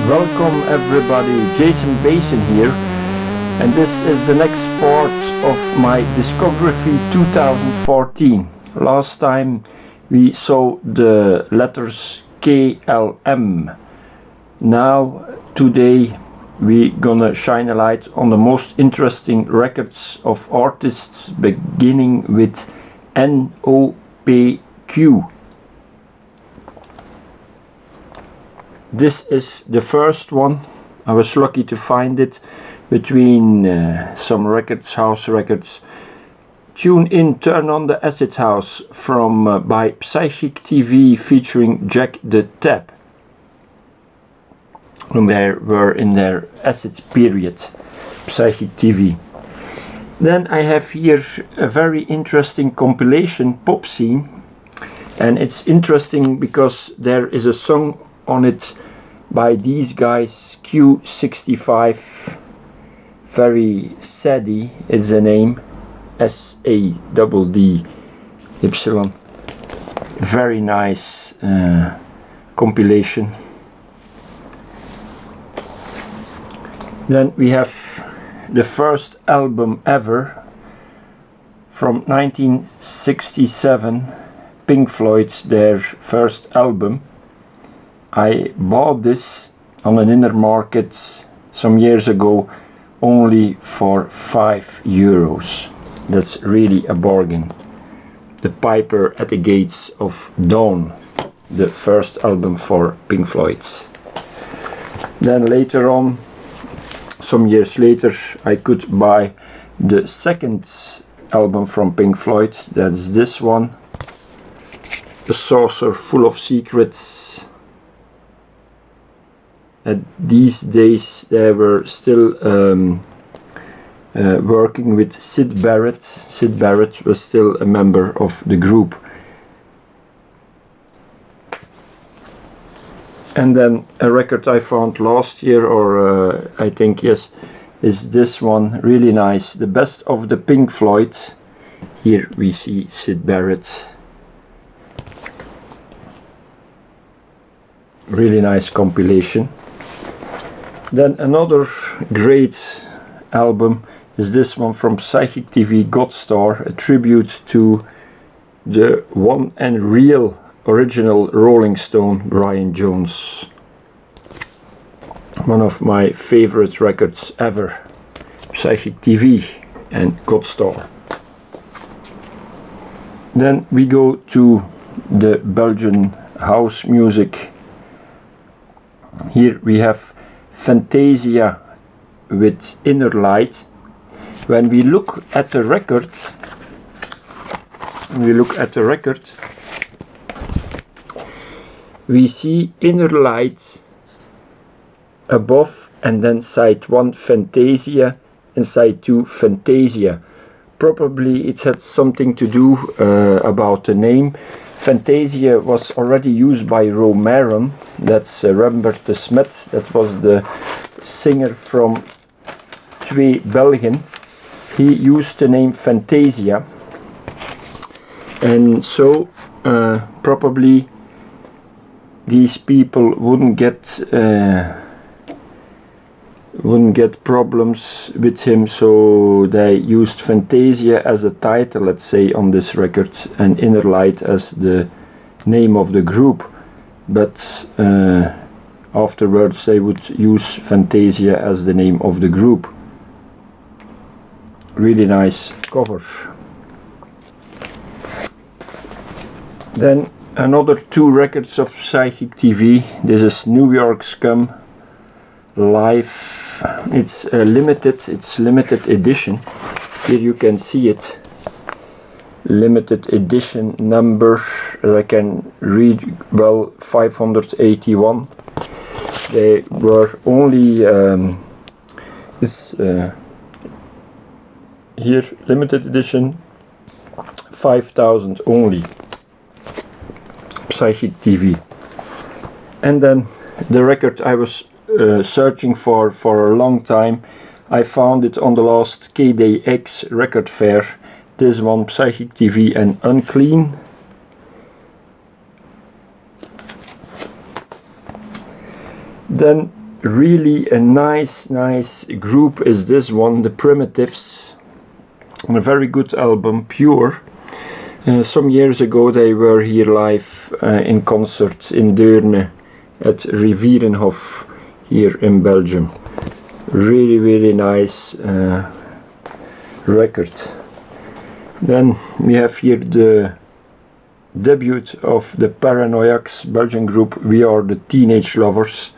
Welcome everybody, Jason Basson here, and this is the next part of my Discography 2014. Last time we saw the letters KLM. Now, today we gonna shine a light on the most interesting records of artists beginning with NOPQ. This is the first one. I was lucky to find it between some records, house records. Tune in, Turn on the Acid House from by Psychic TV featuring Jack the Tap. When they were in their acid period, Psychic TV. Then I have here a very interesting compilation, Pop Scene, and it's interesting because there is a song on it by these guys, Q65, very Saddy is the name, SADDY, very nice compilation. Then we have the first album ever from 1967, Pink Floyd, their first album. I bought this on an inner market some years ago only for €5. That's really a bargain. The Piper at the Gates of Dawn, the first album for Pink Floyd. Then later on, some years later, I could buy the second album from Pink Floyd. That's this one, A Saucer Full of Secrets. These days they were still working with Syd Barrett. Syd Barrett was still a member of the group. And then a record I found last year, or I think yes, is this one, really nice, The Best of the Pink Floyd. Here we see Syd Barrett. Really nice compilation. Then another great album is this one from Psychic TV, God Star, a tribute to the one and real original Rolling Stone, Brian Jones. One of my favorite records ever, Psychic TV and God Star. Then we go to the Belgian house music. Here we have Fantasia with Inner Light. When we look at the record, we see Inner Light above, and then side 1 Fantasia and side 2 Fantasia. Probably it had something to do about the name. Fantasia was already used by Romaron, that's Rembert de Smet, that was the singer from Twee Belgium. He used the name Fantasia, and so probably these people wouldn't get problems with him, so they used Fantasia as a title, let's say, on this record, and Inner Light as the name of the group, but afterwards they would use Fantasia as the name of the group. Really nice cover. Then another 2 records of Psychic TV. This is New York Scum Live. It's limited edition. Here you can see it. Limited edition number, I can read well, 581. They were only here limited edition 5,000 only. Psychic TV. And then the record I was searching for a long time, I found it on the last KDX record fair. This one, Psychic TV and Unclean. Then really a nice group is this one, the Primitives, on a very good album, Pure. Some years ago they were here live in concert in Deurne at Rivierenhof here in Belgium. Really nice record. Then we have here the debut of the Paranoiacs, Belgian group. We Are the Teenage Lovers.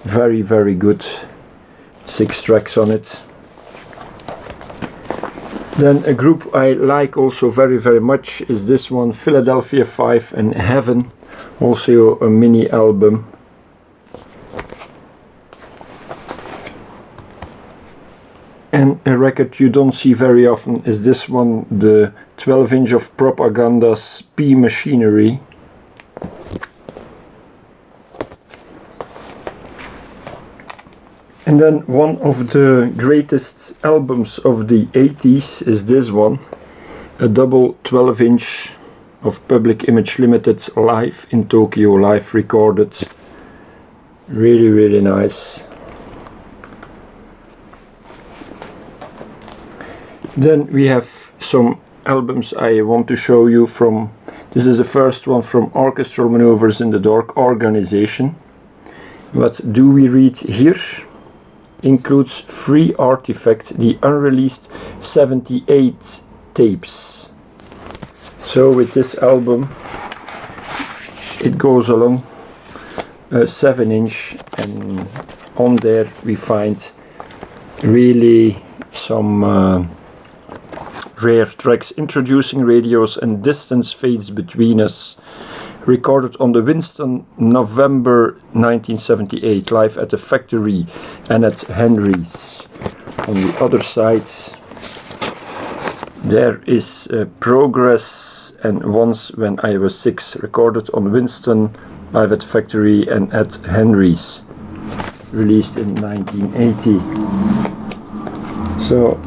Very good. 6 tracks on it. Then a group I like also very much is this one, Philadelphia 5 and Heaven, also a mini album. And a record you don't see very often is this one, the 12-inch of Propaganda's P Machinery. And then one of the greatest albums of the 80s is this one, a double 12-inch of Public Image Limited live in Tokyo, live recorded. Really nice. Then we have some albums I want to show you from. This is the first one from Orchestral Maneuvers in the Dark Organization. What do we read here? Includes Free Artifact, the unreleased 78 tapes. So with this album it goes along a 7-inch, and on there we find really some rare tracks. Introducing Radios and Distance Fades Between Us, recorded on the Winston, November 1978, live at the Factory and at Henry's. On the other side there is Progress and Once When I Was 6, recorded on Winston, live at the Factory and at Henry's, released in 1980. So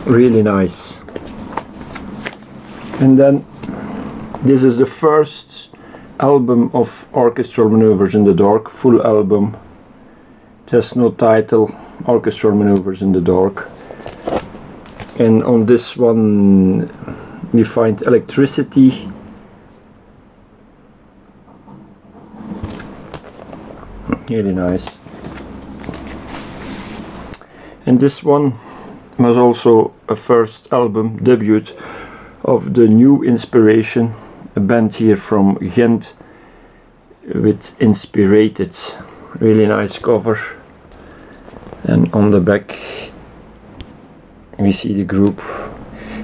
really nice. And then this is the first album of Orchestral Maneuvers in the Dark, full album. It has no title, Orchestral Maneuvers in the Dark. And on this one we find Electricity, really nice. And this one was also a first album debut of the New Inspiration, a band here from Ghent with Inspirated. Really nice cover. And on the back we see the group.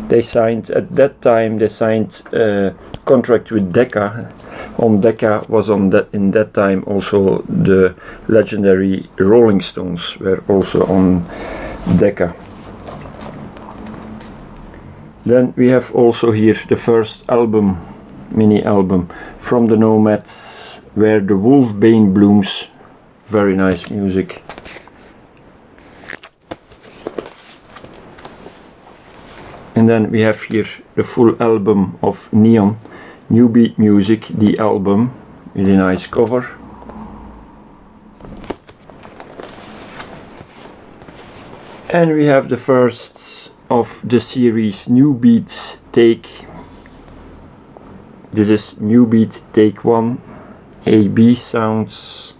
They signed, at that time they signed a contract with Decca. On Decca was in that time also the legendary Rolling Stones were also on Decca. Then we have also here the first album, mini album, From the Nomads, Where the Wolfbane Blooms. Very nice music. And then we have here the full album of Neon, New Beat Music, the album, really nice cover. And we have the first of the series New Beat Take. This is New Beat Take 1, A-B sounds,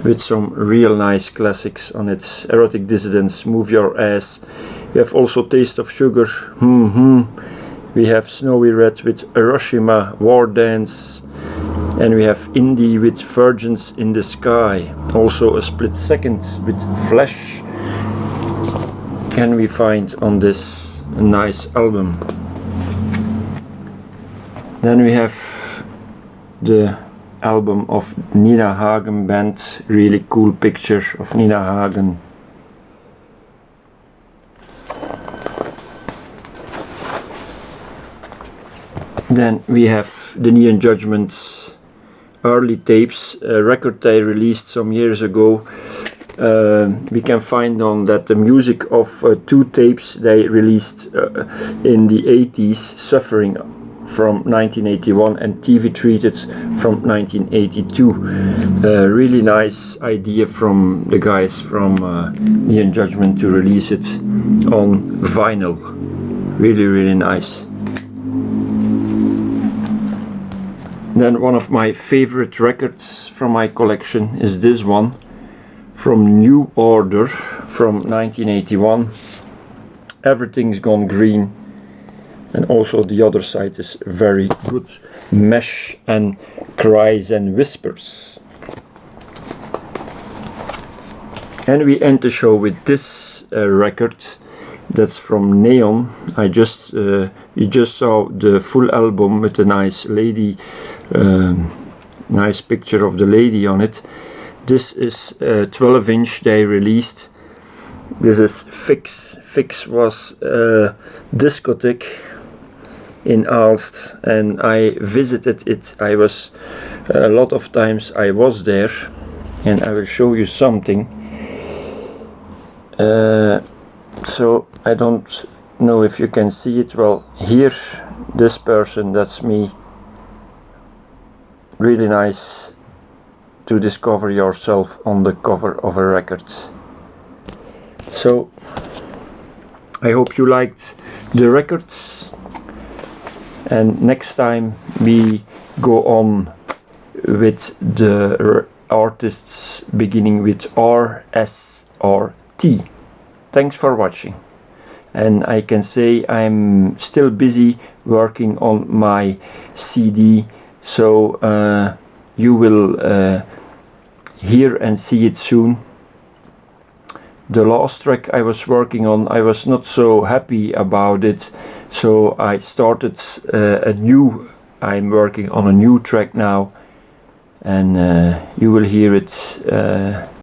with some real nice classics on it. Erotic Dissidents, Move Your Ass. We have also Taste of Sugar, We have Snowy Red with Hiroshima, War Dance. And we have Indie with Virgins in the Sky. Also a Split Second with Flash. Can we find on this a nice album. Then we have the album of Nina Hagen Band, really cool picture of Nina Hagen. Then we have the Neon Judgment's early tapes, a record they released some years ago. We can find on that the music of 2 tapes they released in the 80s, Suffering from 1981 and TV Treated from 1982. Really nice idea from the guys from Neon Judgment to release it on vinyl. Really nice. Then one of my favorite records from my collection is this one from New Order from 1981. Everything's Gone Green, and also the other side is very good. Mesh and Cries and Whispers. And we end the show with this record. That's from Neon. You just saw the full album with a nice lady, nice picture of the lady on it. This is a 12-inch they released. This is Fix. Fix was a discotheque in Aalst, and I visited it. I was a lot of times I was there, and I will show you something. So I don't know if you can see it. Well, here, this person, that's me. Really nice to discover yourself on the cover of a record. So I hope you liked the records, and next time we go on with the artists beginning with R, S or T. Thanks for watching, and I can say I'm still busy working on my CD, so you will hear and see it soon. The last track I was working on, I was not so happy about it, so I started I'm working on a new track now, and you will hear it